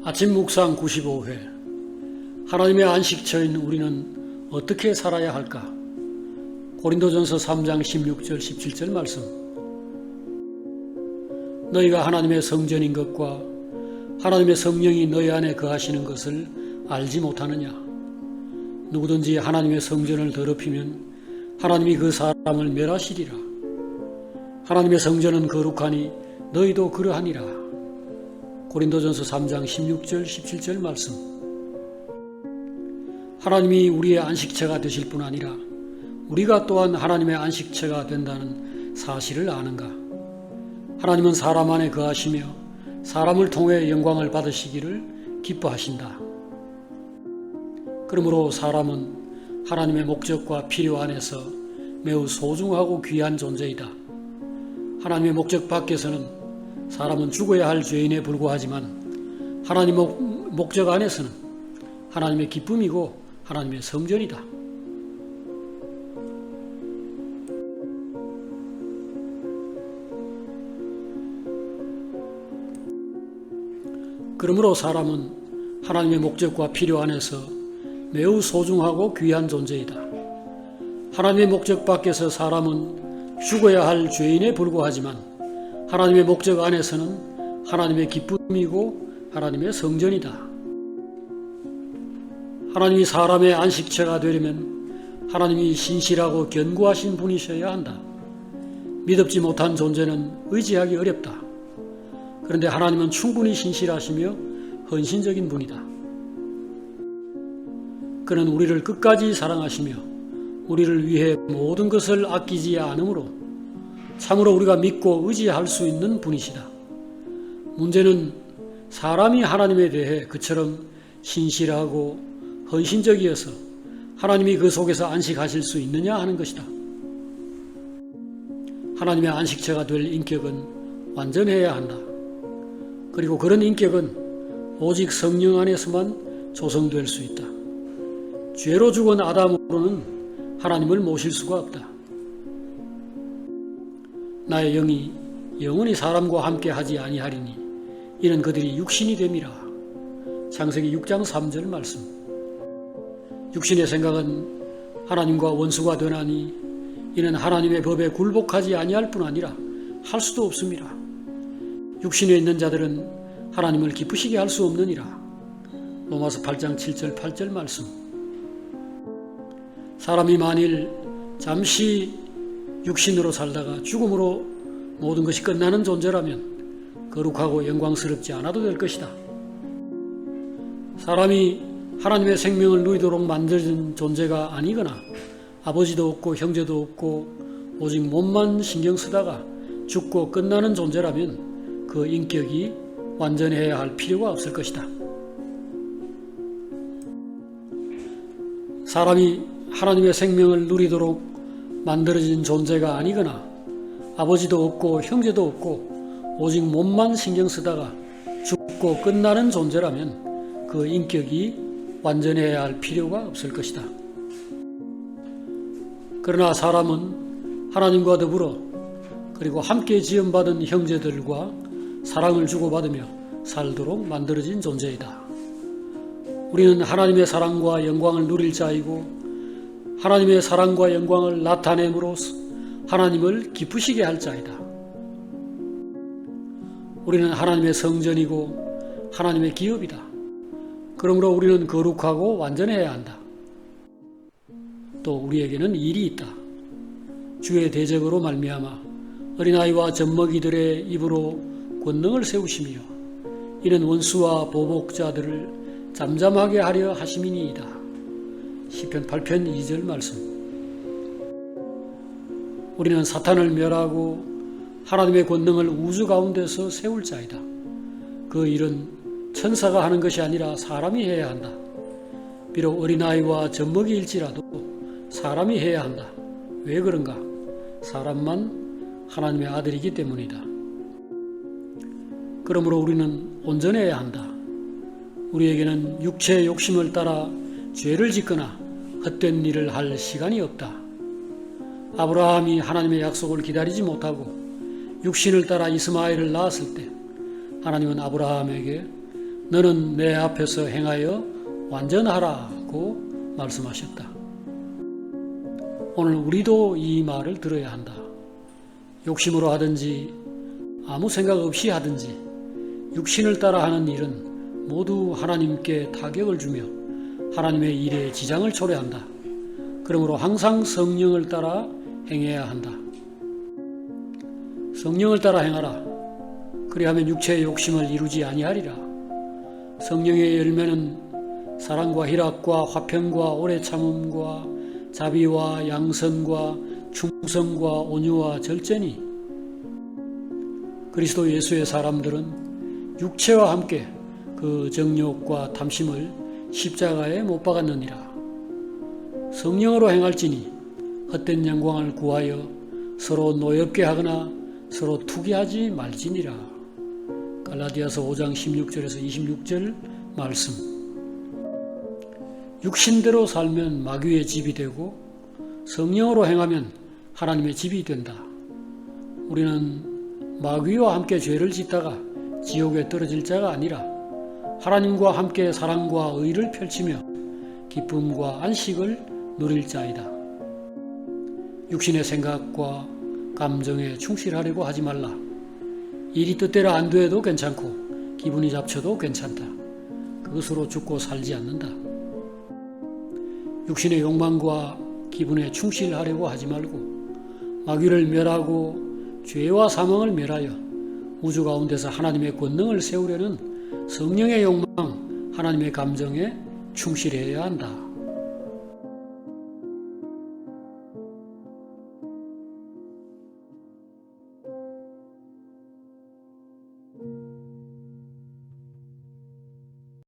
아침 묵상 95회. 하나님의 안식처인 우리는 어떻게 살아야 할까? 고린도전서 3장 16절 17절 말씀. 너희가 하나님의 성전인 것과 하나님의 성령이 너희 안에 거하시는 것을 알지 못하느냐? 누구든지 하나님의 성전을 더럽히면 하나님이 그 사람을 멸하시리라. 하나님의 성전은 거룩하니 너희도 그러하니라. 고린도전서 3장 16절 17절 말씀. 하나님이 우리의 안식처가 되실 뿐 아니라 우리가 또한 하나님의 안식처가 된다는 사실을 아는가? 하나님은 사람 안에 거하시며 사람을 통해 영광을 받으시기를 기뻐하신다. 그러므로 사람은 하나님의 목적과 필요 안에서 매우 소중하고 귀한 존재이다. 하나님의 목적 밖에서는 사람은 죽어야 할 죄인에 불과하지만 하나님의 목적 안에서는 하나님의 기쁨이고 하나님의 성전이다. 그러므로 사람은 하나님의 목적과 필요 안에서 매우 소중하고 귀한 존재이다. 하나님의 목적 밖에서 사람은 죽어야 할 죄인에 불과하지만 하나님의 목적 안에서는 하나님의 기쁨이고 하나님의 성전이다. 하나님이 사람의 안식처가 되려면 하나님이 신실하고 견고하신 분이셔야 한다. 믿음지 못한 존재는 의지하기 어렵다. 그런데 하나님은 충분히 신실하시며 헌신적인 분이다. 그는 우리를 끝까지 사랑하시며 우리를 위해 모든 것을 아끼지 않으므로 참으로 우리가 믿고 의지할 수 있는 분이시다. 문제는 사람이 하나님에 대해 그처럼 신실하고 헌신적이어서 하나님이 그 속에서 안식하실 수 있느냐 하는 것이다. 하나님의 안식처가 될 인격은 완전해야 한다. 그리고 그런 인격은 오직 성령 안에서만 조성될 수 있다. 죄로 죽은 아담으로는 하나님을 모실 수가 없다. 나의 영이 영원히 사람과 함께 하지 아니하리니 이는 그들이 육신이 됨이라. 창세기 6장 3절 말씀. 육신의 생각은 하나님과 원수가 되나니 이는 하나님의 법에 굴복하지 아니할 뿐 아니라 할 수도 없습니다. 육신에 있는 자들은 하나님을 기쁘시게 할 수 없느니라. 로마서 8장 7절 8절 말씀. 사람이 만일 잠시 육신으로 살다가 죽음으로 모든 것이 끝나는 존재라면 거룩하고 영광스럽지 않아도 될 것이다. 사람이 하나님의 생명을 누리도록 만들어진 존재가 아니거나 아버지도 없고 형제도 없고 오직 몸만 신경 쓰다가 죽고 끝나는 존재라면 그 인격이 완전해야 할 필요가 없을 것이다. 사람이 하나님의 생명을 누리도록 만들어진 존재가 아니거나 아버지도 없고 형제도 없고 오직 몸만 신경 쓰다가 죽고 끝나는 존재라면 그 인격이 완전해야 할 필요가 없을 것이다. 그러나 사람은 하나님과 더불어 그리고 함께 지음받은 형제들과 사랑을 주고받으며 살도록 만들어진 존재이다. 우리는 하나님의 사랑과 영광을 누릴 자이고 하나님의 사랑과 영광을 나타냄으로써 하나님을 기쁘시게 할 자이다. 우리는 하나님의 성전이고 하나님의 기업이다. 그러므로 우리는 거룩하고 완전해야 한다. 또 우리에게는 일이 있다. 주의 대적으로 말미암아 어린아이와 젖먹이들의 입으로 권능을 세우시며 이는 원수와 보복자들을 잠잠하게 하려 하심이니이다. 시편 8편 2절 말씀. 우리는 사탄을 멸하고 하나님의 권능을 우주 가운데서 세울 자이다. 그 일은 천사가 하는 것이 아니라 사람이 해야 한다. 비록 어린아이와 젖먹이일지라도 사람이 해야 한다. 왜 그런가? 사람만 하나님의 아들이기 때문이다. 그러므로 우리는 온전해야 한다. 우리에게는 육체의 욕심을 따라 죄를 짓거나 헛된 일을 할 시간이 없다. 아브라함이 하나님의 약속을 기다리지 못하고 육신을 따라 이스마엘을 낳았을 때 하나님은 아브라함에게 너는 내 앞에서 행하여 완전하라고 말씀하셨다. 오늘 우리도 이 말을 들어야 한다. 욕심으로 하든지 아무 생각 없이 하든지 육신을 따라 하는 일은 모두 하나님께 타격을 주며 하나님의 일에 지장을 초래한다. 그러므로 항상 성령을 따라 행해야 한다. 성령을 따라 행하라. 그리하면 육체의 욕심을 이루지 아니하리라. 성령의 열매는 사랑과 희락과 화평과 오래 참음과 자비와 양선과 충성과 온유와 절제니 그리스도 예수의 사람들은 육체와 함께 그 정욕과 탐심을 십자가에 못 박았느니라. 성령으로 행할지니 헛된 영광을 구하여 서로 노엽게 하거나 서로 투기하지 말지니라. 갈라디아서 5장 16절에서 26절 말씀. 육신대로 살면 마귀의 집이 되고 성령으로 행하면 하나님의 집이 된다. 우리는 마귀와 함께 죄를 짓다가 지옥에 떨어질 자가 아니라 하나님과 함께 사랑과 의를 펼치며 기쁨과 안식을 누릴 자이다. 육신의 생각과 감정에 충실하려고 하지 말라. 일이 뜻대로 안 돼도 괜찮고 기분이 잡쳐도 괜찮다. 그것으로 죽고 살지 않는다. 육신의 욕망과 기분에 충실하려고 하지 말고 마귀를 멸하고 죄와 사망을 멸하여 우주 가운데서 하나님의 권능을 세우려는 성령의 욕망, 하나님의 감정에 충실해야 한다.